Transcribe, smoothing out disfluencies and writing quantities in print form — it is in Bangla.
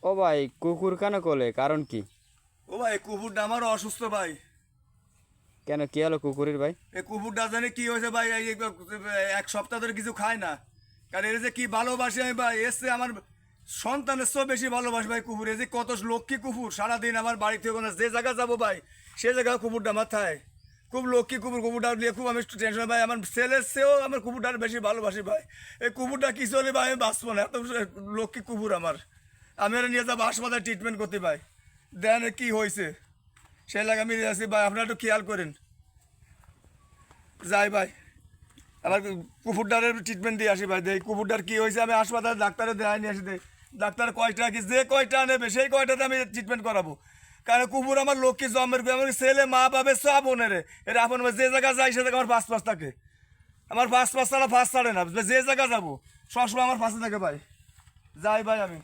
ও ভাই কুকুর কেন কোলে কারণ কি? ও ভাই কুকুরটা আমার অসুস্থ ভাই। কেন কি হলো কুকুরের ভাই? এই কুকুরটা জানে কি হয়েছে ভাই, এক সপ্তাহ ধরে কিছু খায় না। কারণ এর যে কি ভালোবাসি আমি ভাই, এসছে আমার সন্তানের চেয়েও বেশি ভালোবাসি ভাই কুকুর। এই যে কত লক্ষ্মী কুকুর, সারাদিন আমার বাড়ি থেকে যে জায়গা যাবো ভাই সে জায়গায় কুকুরটা আমার থাকে। খুব লক্ষ্মী কুকুর, কুকুরটা নিয়ে খুব আমি টেনশন ভাই। আমার ছেলের চেয়েও আমার কুকুরটার বেশি ভালোবাসি ভাই। এই কুকুরটা কি চলে ভাই, আমি বাঁচবো না, এত লক্ষ্মী কুকুর আমার। আমি ওরা নিয়ে যাবো হাসপাতালে ট্রিটমেন্ট করতে ভাই। দেন কি হয়েছে সেই লাগে আমি আছি ভাই, আপনারা একটু খেয়াল করেন। যাই ভাই, আমার কুকুরটারের ট্রিটমেন্ট দিয়ে আসি ভাই। দেখ কুকুরটার কি হয়েছে, আমি হাসপাতালে ডাক্তারে দেখাই নিয়ে আসি। দেখ ডাক্তার কয়টা কি যে কয়টা নেবে সেই কয়টাতে আমি ট্রিটমেন্ট করাবো। কারণ কুকুর আমার লক্ষ্মী জমের, আমার ছেলে মা বাবা সব বোনেরে এরা আপন যে জায়গা যায় সে জায়গায় আমার পাঁচ থাকে। আমার পাঁচ ছাড়া ফাঁস ছাড়ে না, যে জায়গা যাবো সবসময় আমার পাশে থাকে ভাই। যাই ভাই আমি।